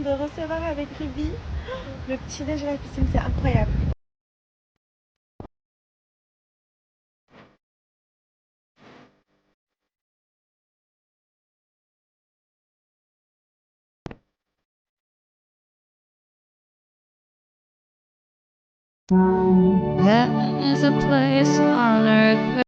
de recevoir avec Ruby. Le petit déj à la piscine, c'est incroyable. There's a place on earth.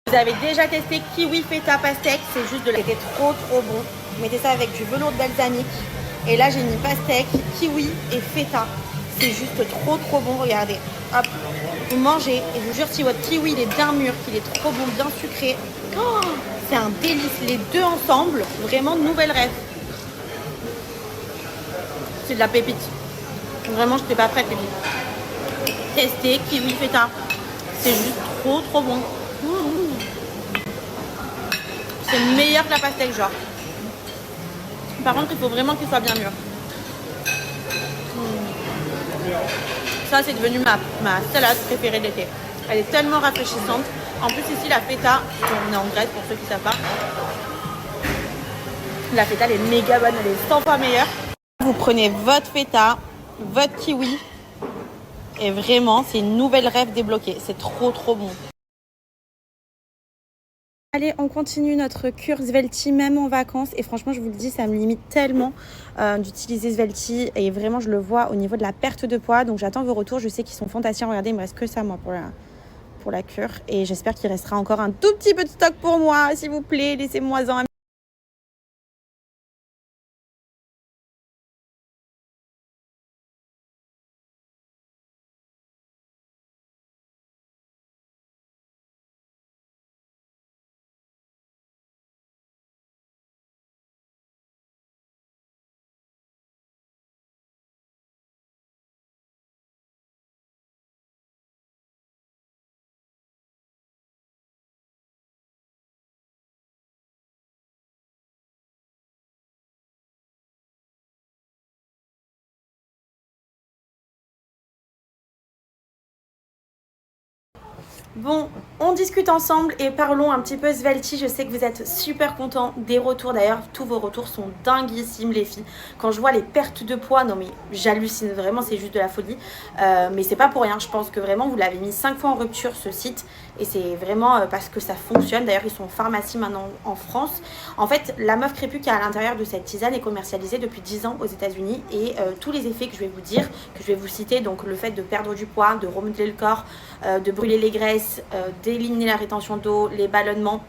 Vous avez déjà testé kiwi feta pastèque, c'est juste de la... C'était trop bon. Vous mettez ça avec du velours de balsamique. Et là j'ai mis pastèque, kiwi et feta. C'est juste trop bon, regardez. Hop, vous mangez et je vous jure si votre kiwi il est bien mûr, qu'il est trop bon, bien sucré. Oh, c'est un délice, les deux ensemble, vraiment nouvelle rêve. C'est de la pépite. Vraiment je n'étais pas prête les filles. Testez kiwi feta. C'est juste trop bon. C'est meilleur que la pastèque genre. Par contre il faut vraiment qu'il soit bien mûr. Ça c'est devenu ma salade préférée de l'été. Elle est tellement rafraîchissante. En plus ici la feta, on est en Grèce pour ceux qui ne savent pas. La feta elle est méga bonne, elle est 100 fois meilleure. Vous prenez votre feta, votre kiwi. Et vraiment c'est une nouvelle rêve débloquée. C'est trop bon. Allez, on continue notre cure Svelti même en vacances et franchement je vous le dis ça me limite tellement d'utiliser Svelti et vraiment je le vois au niveau de la perte de poids, donc j'attends vos retours, je sais qu'ils sont fantastiques. Regardez, il me reste que ça moi pour la cure et j'espère qu'il restera encore un tout petit peu de stock pour moi, s'il vous plaît, laissez-moi-en un. Bon, on discute ensemble et parlons un petit peu Svelti. Je sais que vous êtes super contents des retours. D'ailleurs, tous vos retours sont dinguissimes, les filles. Quand je vois les pertes de poids, non mais j'hallucine vraiment, c'est juste de la folie. Mais c'est pas pour rien. Je pense que vraiment, vous l'avez mis 5 fois en rupture, ce site. Et c'est vraiment parce que ça fonctionne. D'ailleurs, ils sont en pharmacie maintenant en France. En fait, la meuf crépue qui est à l'intérieur de cette tisane est commercialisée depuis 10 ans aux États-Unis. Et tous les effets que je vais vous dire, que je vais vous citer, donc le fait de perdre du poids, de remodeler le corps, de brûler les graisses, d'éliminer la rétention d'eau, les ballonnements.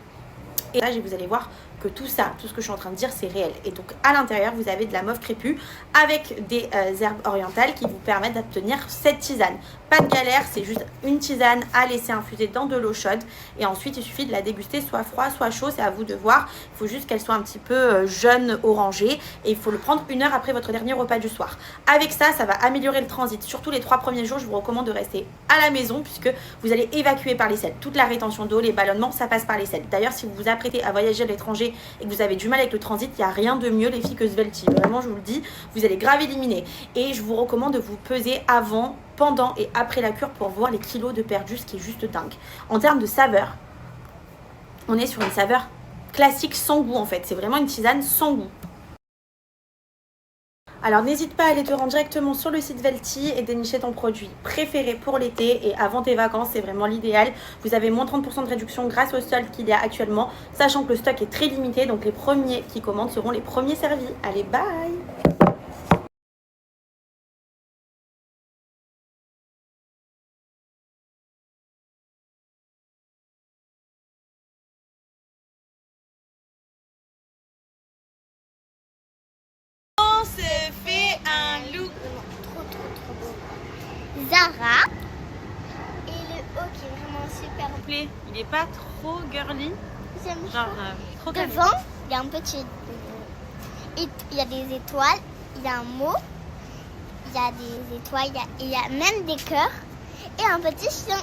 Et là, vous allez voir que tout ça, tout ce que je suis en train de dire, c'est réel. Et donc, à l'intérieur, vous avez de la mauve crépue avec des herbes orientales qui vous permettent d'obtenir cette tisane. Pas de galère, c'est juste une tisane à laisser infuser dans de l'eau chaude. Et ensuite, il suffit de la déguster soit froid, soit chaud. C'est à vous de voir. Il faut juste qu'elle soit un petit peu jaune, orangée. Et il faut le prendre 1 heure après votre dernier repas du soir. Avec ça, ça va améliorer le transit. Surtout les 3 premiers jours, je vous recommande de rester à la maison puisque vous allez évacuer par les selles. Toute la rétention d'eau, les ballonnements, ça passe par les selles. D'ailleurs, si vous vous apprêtez à voyager à l'étranger et que vous avez du mal avec le transit, il n'y a rien de mieux les filles que Svelti. Vraiment, je vous le dis, vous allez grave éliminer. Et je vous recommande de vous peser avant, pendant et après la cure pour voir les kilos de perdu, ce qui est juste dingue. En termes de saveur, on est sur une saveur classique sans goût en fait. C'est vraiment une tisane sans goût. Alors n'hésite pas à aller te rendre directement sur le site Svelti et dénicher ton produit préféré pour l'été et avant tes vacances, c'est vraiment l'idéal. Vous avez moins 30% de réduction grâce au solde qu'il y a actuellement, sachant que le stock est très limité, donc les premiers qui commandent seront les premiers servis. Allez, bye! On se fait un look Trop beau. Zara. Et le haut qui est vraiment super beau. complet. Il est pas trop girly, J'aime genre trop calme. Devant, il y a un petit... Il y a des étoiles, il y a un mot, il y a des étoiles, il y a même des cœurs et un petit chien.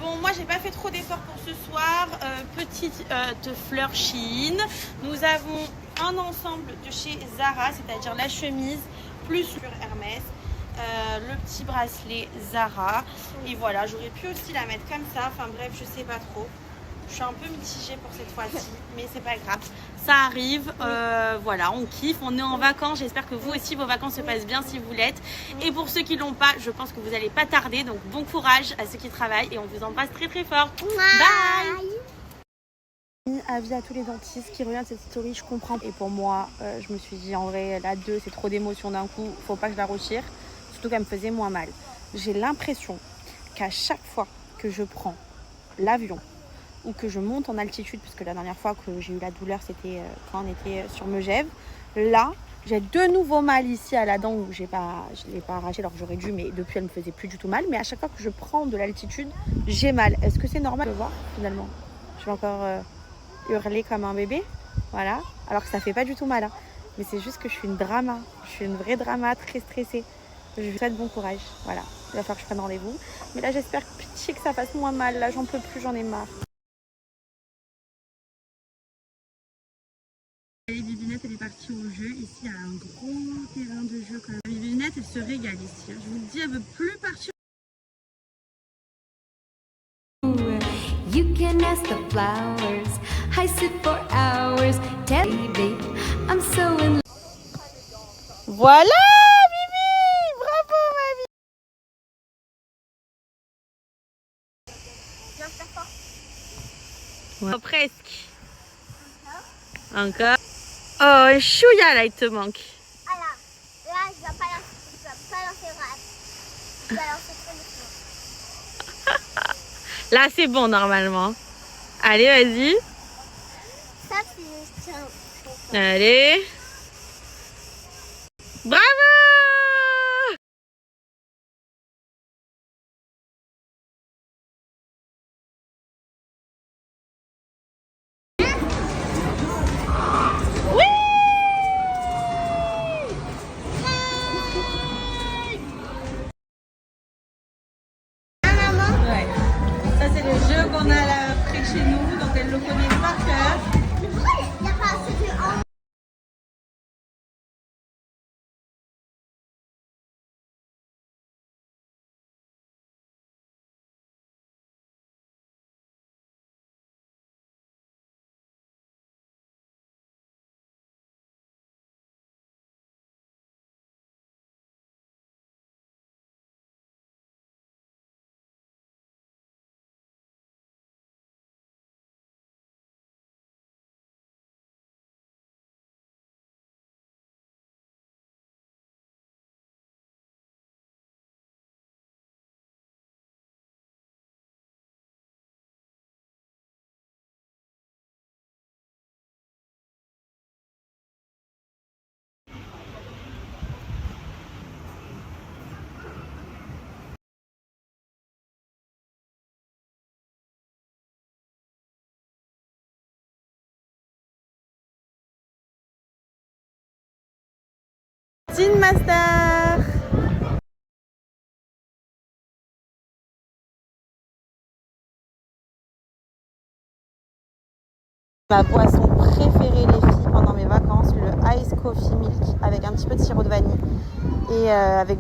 Bon, moi j'ai pas fait trop d'efforts pour ce soir, petite fleur Shein. Nous avons un ensemble de chez Zara, c'est-à-dire la chemise plus sur Hermès. Le petit bracelet Zara. Et voilà, j'aurais pu aussi la mettre comme ça. Enfin bref, je sais pas trop. Je suis un peu mitigée pour cette fois-ci, mais c'est pas grave. Ça arrive, voilà, on kiffe, on est en vacances. J'espère que vous aussi, vos vacances se passent bien si vous l'êtes. Et pour ceux qui l'ont pas, je pense que vous n'allez pas tarder. Donc bon courage à ceux qui travaillent et on vous embrasse très très fort. Bye. Avis à tous les dentistes qui regardent cette story, je comprends. Et pour moi, je me suis dit en vrai, la 2, c'est trop d'émotions d'un coup, faut pas que je la retire. Surtout qu'elle me faisait moins mal. J'ai l'impression qu'à chaque fois que je prends l'avion ou que je monte en altitude, parce que la dernière fois que j'ai eu la douleur, c'était quand on était sur Megève. Là, j'ai de nouveau mal ici à la dent où je ne l'ai pas arraché alors que j'aurais dû, mais depuis elle me faisait plus du tout mal. Mais à chaque fois que je prends de l'altitude, j'ai mal. Est-ce que c'est normal de le voir finalement? Je vais encore hurler comme un bébé, voilà. Alors que ça fait pas du tout mal, hein. Mais c'est juste que je suis une drama. Je suis une vraie drama, très stressée. Je vous souhaite bon courage, voilà. Il va falloir que je prenne rendez-vous. Mais là, j'espère pitié que ça fasse moins mal. Là, j'en peux plus, j'en ai marre. Bibinette, elle est partie au jeu. Ici, il y a un gros terrain de jeu quand même. Bibinette, elle se régale ici. Je vous le dis, elle veut plus partir. You can ask the flowers. I sit for hours. Tell baby, I'm so in. Voilà, Bibi! Bravo, ma vie! Ouais. Oh, presque. Encore. Oh, un chouïa là, il te manque. Alors, là, je vais pas lancer rap. Je vais lancer très doucement. Là, c'est bon normalement. Allez, vas-y. Ça, c'est juste un... Allez. Bravo! Ouais. Ça c'est le jeu qu'on a là près de chez nous, donc elle le connaît par cœur. Mais pourquoi il n'y a pas assez de hanches? Jean Master. Ma boisson préférée les filles pendant mes vacances, le Ice Coffee Milk avec un petit peu de sirop de vanille et avec